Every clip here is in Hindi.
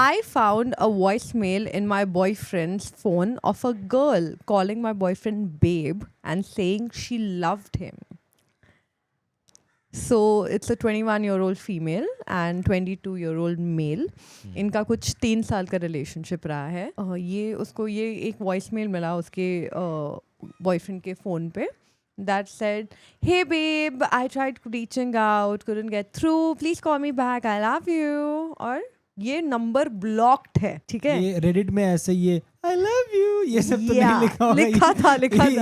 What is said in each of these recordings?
I found a voicemail in my boyfriend's phone of a girl calling my boyfriend babe and saying she loved him. So it's a 21-year-old female and 22-year-old male. इनका कुछ 3 साल का रिलेशनशिप रहा है. ये उसको ये एक वॉइसमेल मिला उसके बॉयफ्रेंड के फ़ोन पे that said, "Hey babe, I tried reaching out, couldn't get through. Please call me back. I love you." और ये नंबर ब्लॉक्ड है, ठीक है? ये रेडिट में ऐसे ये I love you ये सब तो नहीं लिखा होगा. लिखा था.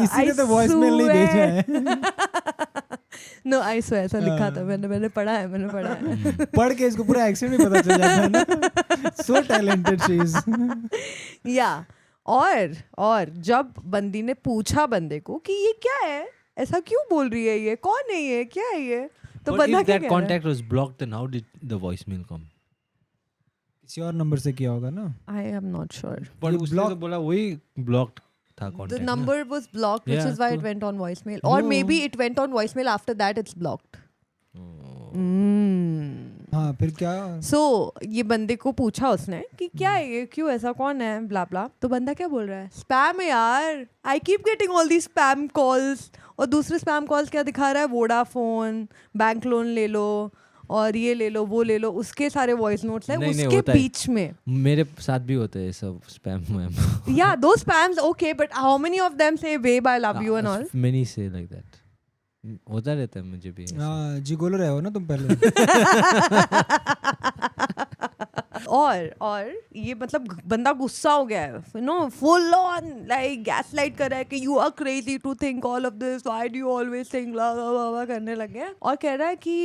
इसीलिए तो वॉइसमेल नहीं भेजा है. No, I swear ऐसा लिखा था. मैंने पढ़ा है. पढ़ के इसको पूरा एक्सेंट भी पता चल जाता है ना. So talented she is. Yeah. और जब बंदी ने पूछा बंदे को कि ये क्या है, ऐसा क्यों बोल रही है, ये कौन है, ये क्या है ये, तो बंदा क्या कह रहा है? If that contact was blocked, then how did the voicemail come? किसी और नंबर से किया होगा ना. I am not sure. पर उसने तो बोला वही blocked था contact. The number was blocked, which is why it went on voicemail. Or maybe it went on voicemail, after that it's blocked. हाँ फिर क्या? So ये बंदे को पूछा उसने कि क्या है ये, क्यों ऐसा, कौन है, ब्ला ब्ला. तो बंदा क्या बोल रहा है, स्पैम है यार, I keep getting all these spam calls. और दूसरे स्पैम कॉल्स क्या दिखा रहा है, वोडाफोन, बैंक लोन ले लो और ये ले लो, वो ले लो, उसके सारे वॉइस नोट्स हैं उसके बीच में. मेरे साथ भी होते हैं सब स्पैम में. Yeah, those spams, okay, but how many of them say babe I love you and all? Many say like that. होता रहता है मुझे भी. हाँ जिगोलो रहे हो ना तुम पहले. और ये मतलब बंदा गुस्सा हो गया है, you know, full on like gaslight कर रहा है कि you are crazy to think all of this, why do you always think blah blah blah करने लगे हैं. और कह रहा है कि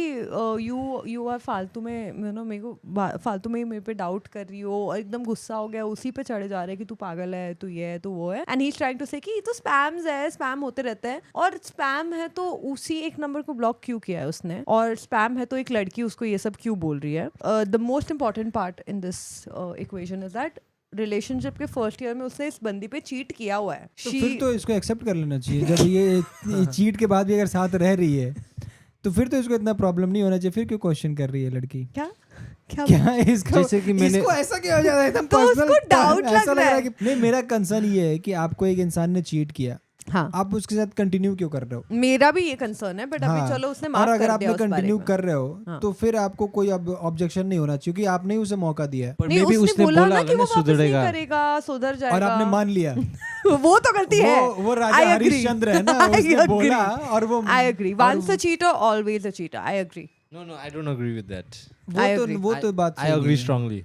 you are फालतू में, you know, मेरे को फालतू में मेरे पे डाउट कर रही हो, और एकदम गुस्सा हो गया, उसी पे चढ़े जा रहे हैं कि तू पागल है, तू ये है, तू वो है. And he is trying to say कि ये तो स्पैम्स है, स्पैम होते रहते हैं, और स्पैम है तो उसी एक नंबर को ब्लॉक क्यों किया है उसने, और स्पैम है तो एक लड़की उसको ये सब क्यों बोल रही है. The most important part in this equation is that relationship के फर्स्ट ईयर में उसने इस बंदी पे चीट किया हुआ है. तो फिर तो इसको एक्सेप्ट कर लेना चाहिए. जब ये चीट के बाद भी अगर साथ रह रही है तो फिर तो इसको इतना प्रॉब्लम नहीं होना चाहिए. फिर क्यों क्वेश्चन कर रही है लड़की? क्या इसको, जैसे कि मैंने इसको ऐसा क्या हो जाता है एकदम तो पर्सनल. उसको डाउट लग रहा है कि नहीं, मेरा कंसर्न ये है कि आपको एक इंसान ने चीट किया, हाँ, आप उसके साथ कंटिन्यू क्यों कर रहे हो? मेरा भी ये कंसर्न है, बट अभी चलो उसने माफ कर दिया. और अगर आप कंटिन्यू कर रहे हो हाँ. तो फिर आपको कोई ऑब्जेक्शन नहीं होना चाहिए, क्योंकि आपने ही उसे मौका दिया है. पर मे भी उसने बोला ना कि वो सुधरेगा, करेगा, सुधर जाएगा, और आपने मान लिया. वो तो गलती है. वो राजा हरिश्चंद्र है ना, उसने बोला और वो. I agree. Once a cheater, always a cheater. I agree. No, I don't agree with that. वो तो बात I agree strongly.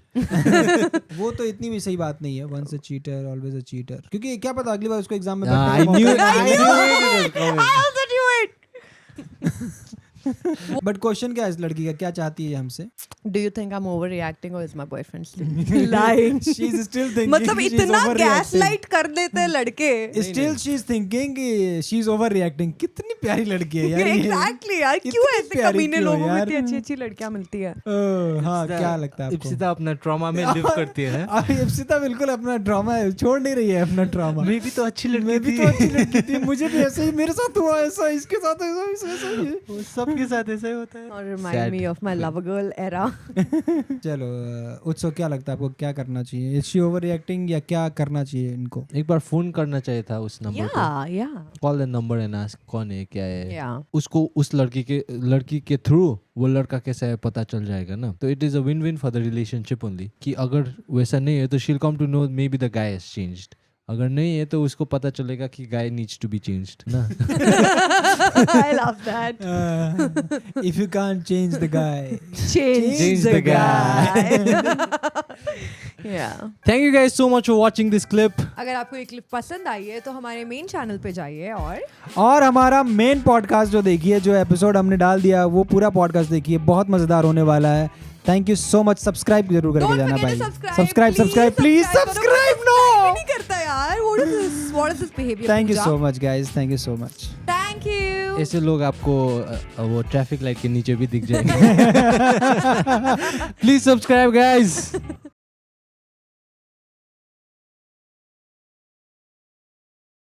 वो तो इतनी भी सही बात नहीं है. Once a cheater, always a cheater. क्योंकि क्या पता अगली बार उसको एग्जाम में I knew it. I also knew it. But question क्या है इस लड़की का, क्या चाहती है हमसे? Do you think I'm overreacting or is my boyfriend still lying? She's still thinking. मतलब इतना gaslight कर देते हैं लड़के. Still she's thinking she's overreacting. कितनी प्यारी लड़की है यार. Exactly यार, क्यों ऐसे कमीने लोगों को इतनी अच्छी लड़कियां मिलती है? हाँ, क्या लगता है आपको? इप्सिता अपना ट्रॉमा में लिव करती है. इप्सिता बिल्कुल अपना ट्रॉमा छोड़ नहीं रही है, अपना ट्रॉमा. मैं भी तो अच्छी लड़की थी, मुझे भी ऐसे ही, मेरे साथ हुआ ऐसा, इसके साथ ऐसा, सबके साथ ऐसा ही होता है. Or remind me of my lover girl era. चलो उत्सव, क्या लगता है आपको, क्या करना चाहिए? Is she overreacting या क्या करना चाहिए इनको? एक बार फोन करना चाहिए था उस नंबर पे. Yeah. Call the number and ask कौन है, क्या है. Yeah. उसको उस लड़की के थ्रू वो लड़का कैसा है पता चल जाएगा ना. तो it is a win win for the relationship only. कि अगर वैसा नहीं है तो she will come to know maybe the guy has changed. अगर नहीं है तो उसको पता चलेगा कि guy needs to be changed ना. I love that. If you can't change the guy, change the guy. Yeah. Thank you guys so much for watching this clip. अगर आपको ये क्लिप पसंद आई है तो हमारे मेन चैनल पे जाइए और हमारा मेन पॉडकास्ट जो देखिए, जो एपिसोड हमने डाल दिया वो पूरा पॉडकास्ट देखिए, बहुत मजेदार होने वाला है. Thank you so much. Subscribe जरूर करके जाना भाई. Subscribe please. सब्सक्राइब नो नहीं करता यार. What is this behavior? Thank you so much guys. Thank you so much. Thank you. ऐसे लोग आपको वो ट्रैफिक लाइट के नीचे भी दिख जाएंगे. Please subscribe guys.